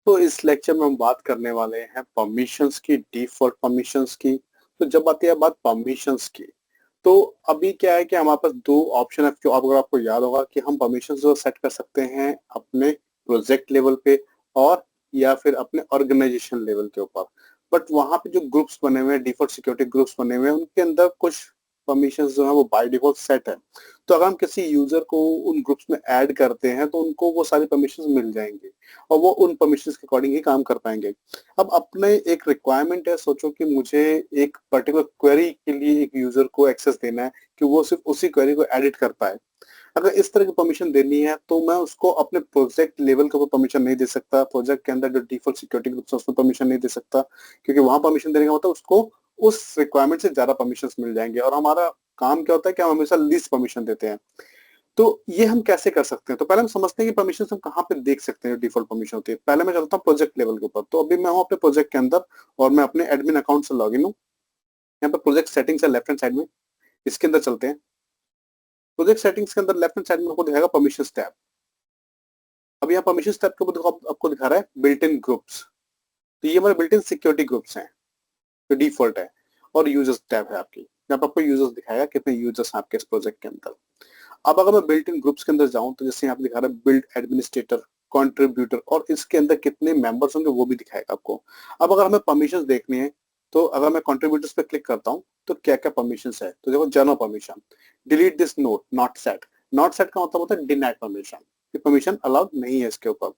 तो इस लेक्चर में हम बात करने वाले हैं परमिशंस की, डिफॉल्ट परमिशंस की। तो जब आती है बात परमिशंस की, तो अभी क्या है कि हमारे पास दो ऑप्शन है। जो अगर आपको याद होगा कि हम परमिशंस जो सेट कर सकते हैं अपने प्रोजेक्ट लेवल पे और या फिर अपने ऑर्गेनाइजेशन लेवल के ऊपर। बट वहां पे जो ग्रुप्स बने हुए हैं, डिफॉल्ट सिक्योरिटी ग्रुप्स बने हुए हैं, उनके अंदर कुछ परमिशंस जो है वो बाय डिफॉल्ट सेट है। तो अगर हम किसी यूजर को उन ग्रुप्स में ऐड करते हैं तो उनको वो सारी परमिशंस मिल जाएंगे और वो उन परमिशंस के अकॉर्डिंग ही काम कर पाएंगे। अब अपने एक रिक्वायरमेंट है, सोचो कि मुझे एक पर्टिकुलर क्वेरी के लिए एक यूजर को एक्सेस देना है कि वो सिर्फ उसी क्वेरी को एडिट कर पाए। अगर इस तरह की परमिशन देनी है तो मैं उसको अपने प्रोजेक्ट लेवल के ऊपर परमिशन नहीं दे सकता। प्रोजेक्ट के अंदर जो डिफॉल्ट सिक्योरिटी ग्रुप्स है उसमें परमिशन नहीं दे सकता, क्योंकि वहां परमिशन देने का मतलब उसको उस रिक्वायरमेंट से ज्यादा परमिशन मिल जाएंगे। और हमारा काम क्या होता है कि हम हमेशा लीस्ट परमिशन देते हैं। तो ये हम कैसे कर सकते हैं? तो पहले हम समझते हैं कि परमिशन हम कहाँ पे देख सकते हैं। डिफॉल्ट परमिशन होती है। पहले मैं चलता हूँ प्रोजेक्ट लेवल के ऊपर। तो अभी मैं हूँ अपने प्रोजेक्ट के अंदर और मैं अपने एडमिन अकाउंट से लॉगिन हूँ। यहाँ पे प्रोजेक्ट सेटिंग्स है लेफ्ट हैंड साइड में, इसके अंदर चलते हैं। प्रोजेक्ट सेटिंग्स के अंदर लेफ्ट हैंड साइड में आपको दिखाएगा परमिशन टैब। अब यहाँ परमिशन टैब के ऊपर आपको दिखा रहा है बिल्ट इन ग्रुप्स। तो ये हमारे बिल्ट इन सिक्योरिटी ग्रुप्स हैं जो डिफॉल्ट है। और यूजर्स टैब है आपकी, यहाँ पर आपको यूजर्स दिखाएगा कितने यूजर्स हैं आपके इस प्रोजेक्ट के अंदर। अब अगर मैं बिल्ट इन ग्रुप्स के अंदर जाऊं तो जैसे यहाँ पे दिखा रहा है बिल्ड एडमिनिस्ट्रेटर, कंट्रीब्यूटर, और इसके अंदर कितने मेंबर्स होंगे वो भी दिखाएगा आपको। अब अगर हमें परमिशंस देखनी है तो अगर मैं कंट्रीब्यूटर्स पे क्लिक करता हूँ तो क्या क्या परमिशंस है, तो देखो general permission, delete this note, not set. Not set का मतलब होता है डिनाइड परमिशन, ये परमिशन अलाउड नहीं है इसके ऊपर।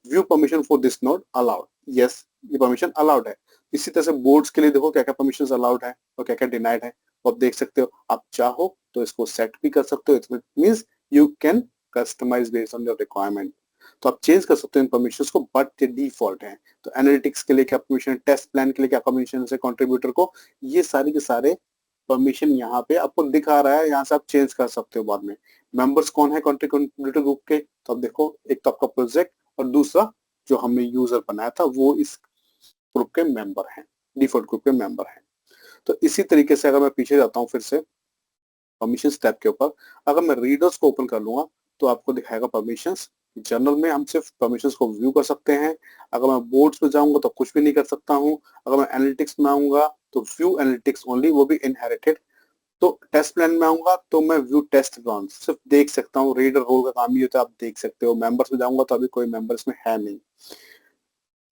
View permission for this note allowed, yes ये परमिशन अलाउड है। इसी तरह से बोर्ड्स के लिए देखो क्या क्या परमिशन अलाउड है और क्या क्या डिनाइड है, वो आप देख सकते हो। आप चाहो तो इसको सेट भी कर सकते हो। It means you can customize based on your requirement. तो आप चेंज कर सकते हो इन परमिशंस को, बट ये डिफॉल्ट है। तो एनालिटिक्स के लिए क्या परमिशन है, टेस्ट प्लान के लिए क्या परमिशन है, कंट्रीब्यूटर को, ये सारे के सारे परमिशन यहाँ पे आपको दिखा रहा है। यहाँ से आप चेंज कर सकते हो बाद में। मेंबर्स कौन है कंट्रीब्यूटर ग्रुप के, तो आप देखो एक तो आपका प्रोजेक्ट और दूसरा जो हमने यूजर बनाया था वो इस ग्रुप के मेंबर हैं, डिफॉल्ट ग्रुप के मेंबर हैं। तो इसी तरीके से अगर मैं पीछे जाता हूँ फिर से परमिशन टैब के ऊपर, अगर मैं रीडर्स को ओपन कर लूंगा तो आपको दिखाएगा परमिशंस। जनरल में हम सिर्फ परमिशंस को व्यू कर सकते हैं। अगर मैं बोर्ड्स में जाऊंगा तो कुछ भी नहीं कर सकता हूँ। अगर मैं एनालिटिक्स में आऊंगा तो व्यू एनालिटिक्स ओनली, वो भी इनहेरिटेड। तो टेस्ट प्लान में आऊंगा तो मैं व्यू टेस्ट प्लान सिर्फ देख सकता हूँ। रीडर रोल का काम ही होता है, आप देख सकते हो। मेंबर्स में जाऊंगा तो अभी कोई मेंबर्स में है नहीं।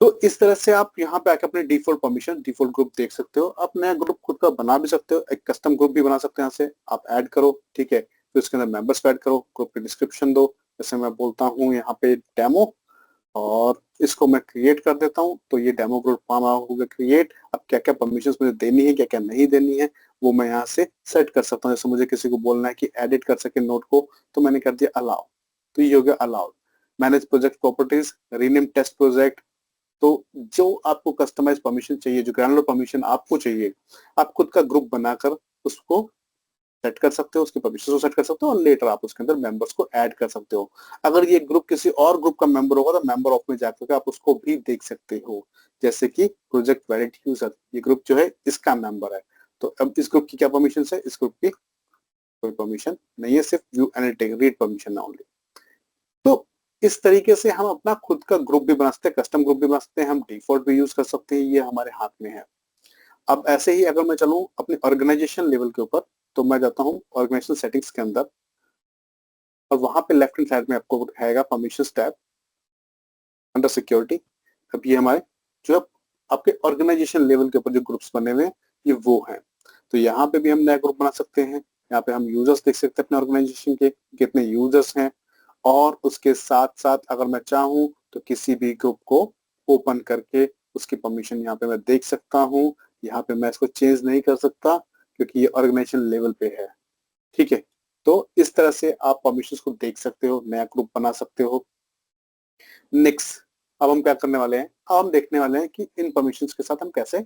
तो इस तरह से आप यहाँ पे आके अपने डिफॉल्ट परमिशन, डिफॉल्ट ग्रुप देख सकते हो। आप नया ग्रुप खुद का बना भी सकते हो, एक कस्टम ग्रुप भी बना सकते हैं। यहाँ से आप ऐड करो, ठीक है, फिर उसके अंदर मेंबर्स को ऐड करो, ग्रुप की डिस्क्रिप्शन दो। जैसे मैं बोलता हूँ यहाँ पे डेमो, और इसको मैं क्रिएट कर देता हूँ। तो ये डेमो ग्रुप हमारा हो गया क्रिएट। अब क्या क्या परमिशन मुझे देनी है, क्या क्या नहीं देनी है, वो मैं यहाँ से सेट कर सकता हूँ। जैसे मुझे किसी को बोलना है कि एडिट कर सके नोट को, तो मैंने कर दिया अलाउ, तो ये हो गया allowed. Manage project properties, rename test project. तो जो आपको कस्टमाइज परमिशन चाहिए, जो ग्रैनुलर परमिशन आपको चाहिए, आप खुद का ग्रुप बनाकर उसको सेट कर सकते हो, उसके परमिशन को सेट कर सकते हो, और लेटर आप उसके अंदर मेंबर्स को ऐड कर सकते हो। अगर ये ग्रुप किसी और ग्रुप का मेंबर होगा तो मेंबर ऑफ में जाकर आप उसको भी देख सकते हो। जैसे कि प्रोजेक्ट वैलिड यूजर, ये ग्रुप जो है इसका मेंबर है। तो अब इस ग्रुप की क्या परमिशन है, इस ग्रुप की कोई परमिशन नहीं है, सिर्फ व्यू एंड रीड परमिशन है ओनली। तो इस तरीके से हम अपना खुद का ग्रुप भी बना सकते हैं, कस्टम ग्रुप भी बना सकते हैं, हम डिफॉल्ट भी यूज कर सकते हैं, ये हमारे हाथ में है। अब ऐसे ही अगर मैं चलूं अपने ऑर्गेनाइजेशन लेवल के ऊपर, तो मैं जाता हूं ऑर्गेनाइजेशन सेटिंग्स के अंदर, और वहां पे लेफ्ट हैंड साइड में आपको दिखाएगा परमिशंस टैब अंडर सिक्योरिटी। अब ये हमारे जो आपके ऑर्गेनाइजेशन लेवल के ऊपर जो ग्रुप्स बने हुए हैं ये वो हैं। तो यहाँ पे भी हम नया ग्रुप बना सकते हैं। यहाँ पे हम यूजर्स देख सकते हैं अपने ऑर्गेनाइजेशन के, कितने यूजर्स हैं। और उसके साथ साथ अगर मैं चाहूँ तो किसी भी ग्रुप को ओपन करके उसकी परमिशन यहाँ पे मैं देख सकता हूँ। यहाँ पे मैं इसको चेंज नहीं कर सकता क्योंकि ये ऑर्गेनाइजेशन लेवल पे है, ठीक है। तो इस तरह से आप परमिशन को देख सकते हो, नया ग्रुप बना सकते हो। नेक्स्ट, अब हम क्या करने वाले हैं, अब हम देखने वाले हैं कि इन परमिशन के साथ हम कैसे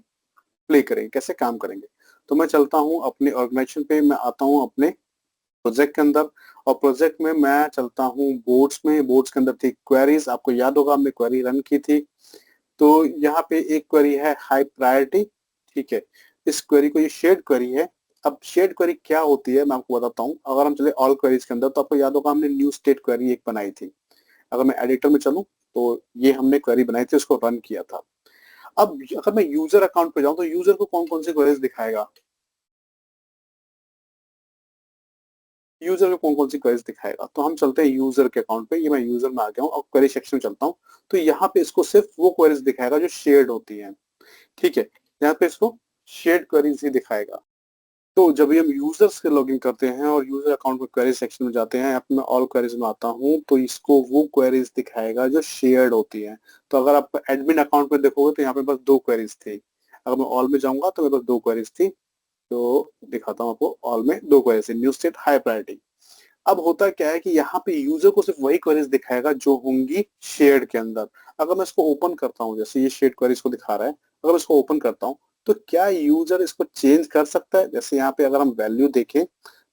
प्ले करेंगे, कैसे काम करेंगे। तो मैं चलता हूँ अपने ऑर्गेनाइजेशन पे, मैं आता हूँ अपने प्रोजेक्ट के अंदर, और प्रोजेक्ट में मैं चलता हूँ बोर्ड्स में। बोर्ड्स के अंदर थी क्वेरीज, आपको याद होगा हमने क्वेरी रन की थी। तो यहाँ पे एक क्वेरी है हाई प्रायोरिटी, ठीक है। इस क्वेरी को, ये शेयर्ड क्वेरी है। अब शेयर्ड क्वेरी क्या होती है मैं आपको बताता हूँ। अगर हम चले ऑल क्वेरीज के अंदर तो आपको याद होगा हमने न्यू स्टेट क्वेरी एक बनाई थी। अगर मैं एडिटर में चलूँ तो ये हमने क्वेरी बनाई थी, उसको रन किया था। अब अगर मैं यूजर अकाउंट पे जाऊं तो यूजर को कौन कौन सी क्वेरीज दिखाएगा, यूजर को कौन कौन सी क्वेरीज दिखाएगा। तो हम चलते हैं यूजर के अकाउंट पे, ये मैं यूजर में आ गया हूँ और क्वेरी सेक्शन में चलता हूँ। तो यहाँ पे इसको सिर्फ वो क्वेरीज दिखाएगा जो शेयर्ड होती हैं, ठीक है। यहाँ पे इसको शेयर्ड क्वेरीज ही दिखाएगा। तो जब भी हम यूजर्स के लॉगिन करते हैं और यूजर अकाउंट में क्वेरी सेक्शन में जाते हैं, मैं ऑल क्वेरीज में आता हूँ, तो इसको वो क्वेरीज दिखाएगा जो शेयर्ड होती हैं। तो अगर आप एडमिन अकाउंट में देखोगे तो यहाँ पे बस 2 क्वेरीज थी। अगर मैं ऑल में जाऊंगा तो मेरे पास 2 क्वेरीज थी। तो दिखाता हूँ आपको, ऑल में 2 क्वेरीज थी, न्यू स्टेट, हाई प्रायोरिटी। अब होता क्या है कि यहाँ पे यूजर को सिर्फ वही क्वेरीज दिखाएगा जो होंगी शेयर्ड के अंदर। अगर मैं इसको ओपन करता हूँ, जैसे ये शेयर्ड क्वेरीज को दिखा रहा है, अगर मैं इसको ओपन करता हूँ तो क्या यूजर इसको चेंज कर सकता है। जैसे यहाँ पे अगर हम वैल्यू देखें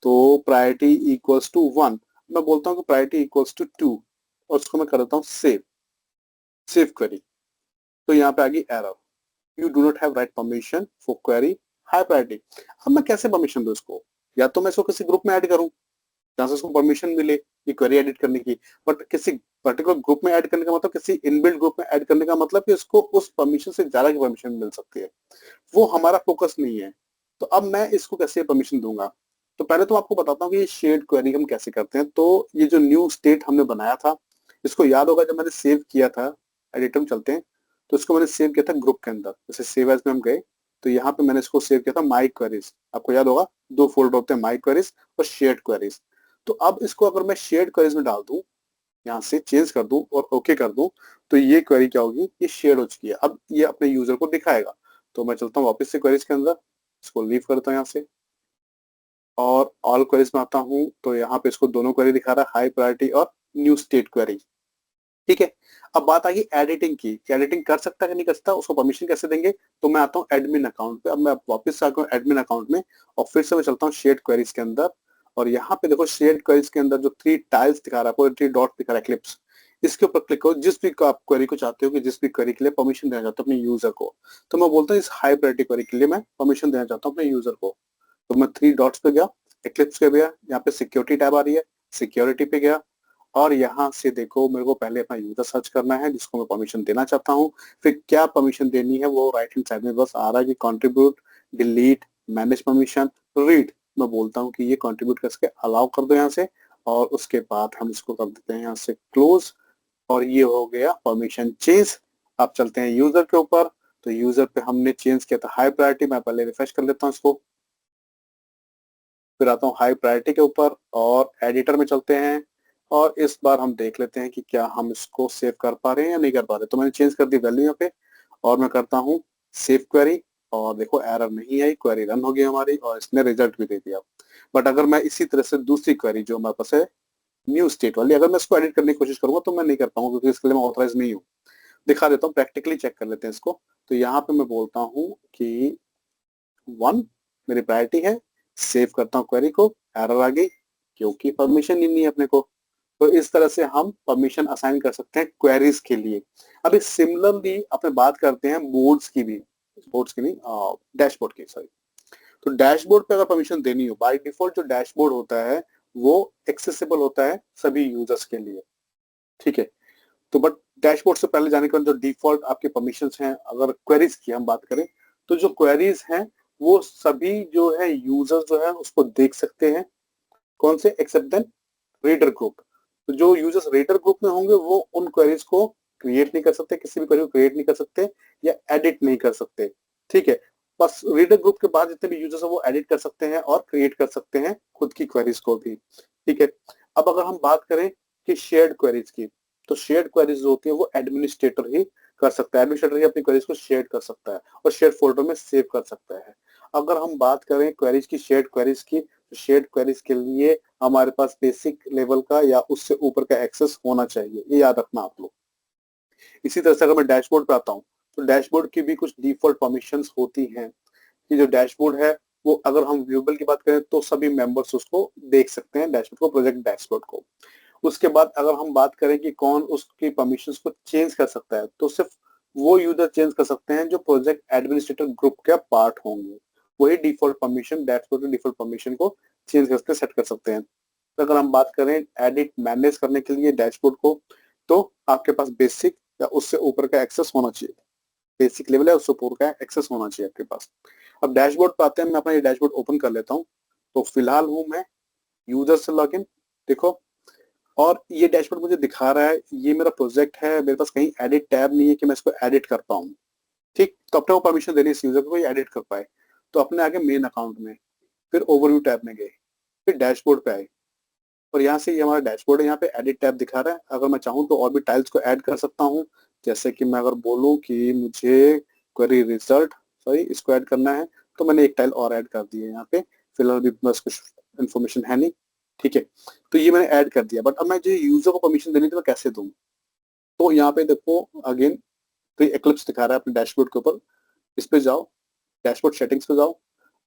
तो प्रायोरिटी इक्वल्स टू 1, मैं बोलता हूँ कि प्रायोरिटी इक्वल्स टू 2 और उसको मैं कर देता हूँ सेव, सेव क्वेरी। तो यहाँ पे आ गई error, you do not have write permission for query high priority. अब मैं कैसे परमिशन दूं इसको, या तो मैं इसको किसी ग्रुप में ऐड करूं जहां से उसको परमिशन मिले ये क्वेरी एडिट करने की। बट किसी पर्टिकुलर ग्रुप में ऐड करने का मतलब, किसी इनबिल्ट ग्रुप में ऐड करने का मतलब कि उसको उस परमिशन से ज्यादा की परमिशन मिल सकती है। वो हमारा फोकस नहीं है। तो अब मैं इसको कैसे परमिशन दूंगा। तो पहले तो आपको बताता हूँ कि ये शेयर्ड क्वेरी हम कैसे करते हैं। तो ये जो न्यू स्टेट हमने बनाया था, इसको याद होगा जब मैंने सेव किया था, एडिटर में चलते हैं, तो इसको मैंने सेव किया था ग्रुप के अंदर। जैसे सेव एज में हम गए तो यहाँ पे मैंने इसको सेव किया था माई क्वेरीज। आपको याद होगा 2 फोल्डर होते हैं, माई क्वेरीज और शेयर्ड क्वेरीज। तो अब इसको अगर मैं शेयर्ड क्वेरीज में डाल दूं, यहाँ से चेंज कर दूं और ओके कर दूं, तो ये क्वेरी क्या होगी, ये शेयर हो चुकी है। अब ये अपने यूजर को दिखाएगा। तो मैं चलता हूँ वापस से क्वेरीज के अंदर, इसको लीव करता हूँ यहाँ से और ऑल क्वेरीज में आता हूँ। तो यहाँ पे इसको दोनों क्वेरी दिखा रहा है, हाई प्रायोरिटी और न्यू स्टेट क्वेरी, ठीक है। अब बात आ गई एडिटिंग की, एडिटिंग कर सकता है कि नहीं कर सकता, उसको परमिशन कैसे देंगे। तो मैं आता हूँ एडमिन अकाउंट पे। अब मैं वापस से आता हूँ एडमिन अकाउंट में और फिर से मैं चलता हूँ शेयर्ड क्वेरीज के अंदर। और यहाँ पे देखो शेयर्ड क्वेरीज के अंदर जो 3 टाइल्स दिखा रहा है, 3 डॉट दिखा रहा है, क्लिप्स, इसके ऊपर क्लिक करो। जिस भी आप क्वेरी को चाहते हो कि जिस भी क्वेरी के लिए परमिशन देना चाहते हो अपने यूजर को, तो मैं बोलता हूँ इस हाई प्रायोरिटी क्वेरी के लिए मैं परमिशन देना चाहता हूँ अपने यूजर को। तो मैं 3 डॉट्स पे गया, एक्लिप्स पे गया, यहाँ पे सिक्योरिटी टैब आ रही है, सिक्योरिटी पे गया और यहाँ से देखो मेरे को पहले अपना यूजर सर्च करना है जिसको मैं परमिशन देना चाहता हूँ। फिर क्या परमिशन देनी है वो राइट हैंड साइड में बस आ रहा है कि contribute, delete, manage permission, read. मैं बोलता हूँ कि ये कंट्रीब्यूट करके अलाउ कर दो यहाँ से और उसके बाद हम इसको कर देते हैं यहाँ से क्लोज और ये हो गया परमिशन चेंज। अब चलते हैं यूजर के ऊपर। तो यूजर पे हमने चेंज किया था हाई प्रायोरिटी, मैं पहले रिफ्रेश कर लेता हूँ इसको, फिर आता हूँ हाई प्रायोरिटी के ऊपर और एडिटर में चलते हैं और इस बार हम देख लेते हैं कि क्या हम इसको सेव कर पा रहे हैं या नहीं कर पा रहे। तो मैंने चेंज कर दी वैल्यू यहाँ पे और मैं करता हूँ सेव क्वेरी और देखो एरर नहीं आई, क्वेरी रन हो गई हमारी और इसने रिजल्ट भी दे दिया। बट अगर मैं इसी तरह से दूसरी क्वेरी जो हमारे पास है न्यू स्टेट वाली, अगर मैं इसको एडिट करने की कोशिश करूंगा तो मैं नहीं कर पाऊंगा क्योंकि इसके लिए मैं ऑथराइज नहीं हूँ। दिखा देता हूँ, प्रैक्टिकली चेक कर लेते हैं इसको। तो यहाँ पे मैं बोलता हूँ कि 1 मेरी प्रायोरिटी है, सेव करता हूँ क्वेरी को, एरर आ गई क्योंकि परमिशन ही नहीं है अपने को। तो इस तरह से हम परमिशन असाइन कर सकते हैं क्वेरीज के लिए। अभी सिमिलरली अपने बात करते हैं बोर्ड्स की भी, बोर्ड्स की नहीं, डैशबोर्ड की, सॉरी। तो डैशबोर्ड पे अगर परमिशन देनी हो, बाय डिफॉल्ट जो डैशबोर्ड होता है वो एक्सेसिबल होता है सभी यूजर्स के लिए, ठीक है। तो बट डैशबोर्ड से पहले जाने के बाद जो डिफॉल्ट आपके परमिशंस हैं, अगर क्वेरीज की हम बात करें तो जो क्वेरीज हैं वो सभी जो है यूजर्स जो है उसको देख सकते हैं। कौन से, एक्सेप्ट देन रीडर ग्रुप। तो जो यूजर्स रीडर ग्रुप में होंगे वो उन क्वेरीज को क्रिएट नहीं कर सकते, किसी भी क्वेरी को क्रिएट नहीं कर सकते या एडिट नहीं कर सकते, ठीक है। बस रीडर ग्रुप के बाद जितने भी यूजर्स है वो एडिट कर सकते हैं और क्रिएट कर सकते हैं खुद की क्वेरीज को भी, ठीक है। अब अगर हम बात करें कि शेयर्ड क्वेरीज की, तो शेयर्ड क्वेरीज जो होती है वो एडमिनिस्ट्रेटर ही कर सकता है, एडमिनिस्ट्रेटर ही अपनी क्वेरीज को शेयर कर सकता है और शेयर फोल्डर में सेव कर सकता है। अगर हम बात करें क्वेरीज की, शेयर्ड क्वेरीज की, तो शेयर्ड क्वेरीज के लिए हमारे पास बेसिक लेवल का या उससे ऊपर का एक्सेस होना चाहिए, ये याद रखना आप लोग। इसी तरह से अगर मैं डैशबोर्ड पे आता हूँ तो डैशबोर्ड की भी कुछ डिफॉल्ट परमिशंस होती हैं कि जो डैशबोर्ड है वो अगर हम व्यूएबल की बात करें तो सभी मेंबर्स उसको देख सकते हैं, डैशबोर्ड को, प्रोजेक्ट डैशबोर्ड को। उसके बाद अगर हम बात करें कि कौन उसकी परमिशंस को चेंज कर सकता है, तो सिर्फ वो यूजर चेंज कर सकते हैं जो प्रोजेक्ट एडमिनिस्ट्रेटर ग्रुप का पार्ट होंगे। वही डिफॉल्ट परमिशन, डैशबोर्ड की डिफॉल्ट परमिशन को चेंज करके सेट कर सकते हैं। तो अगर हम बात करें एडिट मैनेज करने के लिए डैशबोर्ड को, तो आपके पास बेसिक या उससे ऊपर का एक्सेस होना चाहिए। बेसिक लेवल है, उससे ऊपर का एक्सेस होना चाहिए आपके पास। अब डैशबोर्ड पे आते हैं, मैं अपना ये डैशबोर्ड ओपन कर लेता हूँ। तो फिलहाल हूँ मैं यूजर से लॉगिन, देखो, और ये डैशबोर्ड मुझे दिखा रहा है ये मेरा प्रोजेक्ट है, मेरे पास कहीं एडिट टैब नहीं है कि मैं इसको एडिट कर पाऊँ। ठीक, तो अपने को परमिशन देनी है इस यूजर को, ये एडिट कर पाए। तो अपने आगे मेन अकाउंट में, फिर ओवरव्यू टैब में गए, फिर डैशबोर्ड पे आए, और यहाँ से ये हमारा डैशबोर्ड है, यहाँ पे एडिट टैब दिखा रहा है। अगर मैं चाहूँ तो और भी टाइल्स को ऐड कर सकता हूँ। जैसे कि मैं अगर बोलूँ कि मुझे क्वेरी रिजल्ट, सॉरी, इसको ऐड करना है, तो मैंने एक टाइल और ऐड कर दी है यहाँ पे। फिलहाल भी बस कुछ इन्फॉर्मेशन है नहीं, ठीक है। तो ये मैंने ऐड कर दिया, बट अब मैं जो यूजर को परमिशन देनी थी मैं कैसे दूँ? तो यहाँ पे देखो अगेन, तो एक्लिप्स दिखा रहा है अपने डैशबोर्ड के ऊपर। इस पे जाओ, डैशबोर्ड सेटिंग्स पे जाओ,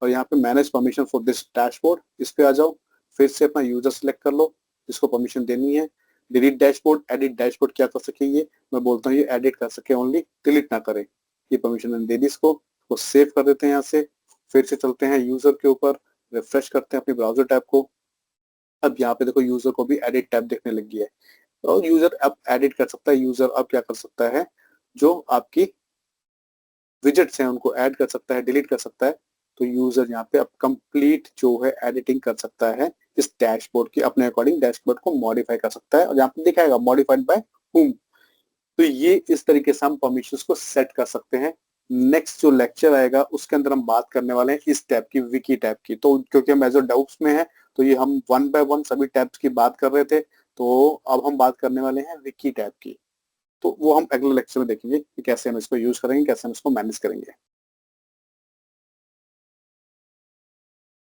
और यहाँ पे manage permission for this dashboard, इस पे आ जाओ। फिर से अपना यूजर सेलेक्ट कर लो जिसको परमिशन देनी है। डिलीट डैशबोर्ड, एडिट डैशबोर्ड क्या कर सके ये, मैं बोलता हूँ ये एडिट कर सके ओनली, डिलीट ना करे। ये परमिशन मैंने दे दी इसको, वो सेव कर देते हैं यहाँ से। फिर से चलते हैं यूजर के ऊपर, रिफ्रेश करते हैं अपनी ब्राउजर टैब को। अब यहाँ पे देखो यूजर को भी एडिट टैब देखने लग गई है, और यूजर अब एडिट कर सकता है। यूजर अब क्या कर सकता है, जो आपकी विजेट्स हैं उनको ऐड कर सकता है, डिलीट कर सकता है। तो यूजर यहाँ पे अब कंप्लीट जो है एडिटिंग कर सकता है इस डैशबोर्ड की, अपने अकॉर्डिंग डैशबोर्ड को मॉडिफाई कर सकता है, और यहाँ पे दिखाएगा मॉडिफाइड बाय हुम। तो ये इस तरीके से हम परमिशंस को सेट कर सकते हैं। नेक्स्ट जो लेक्चर आएगा उसके अंदर हम बात करने वाले हैं इस टैब की, विकी टैब की। तो क्योंकि हम एजो डाउट्स में है, तो ये हम वन बाय वन सभी टैब्स की बात कर रहे थे, तो अब हम बात करने वाले हैं विकी टैब की। तो वो हम अगले लेक्चर में देखेंगे कि कैसे हम इसको यूज करेंगे, कैसे हम इसको मैनेज करेंगे।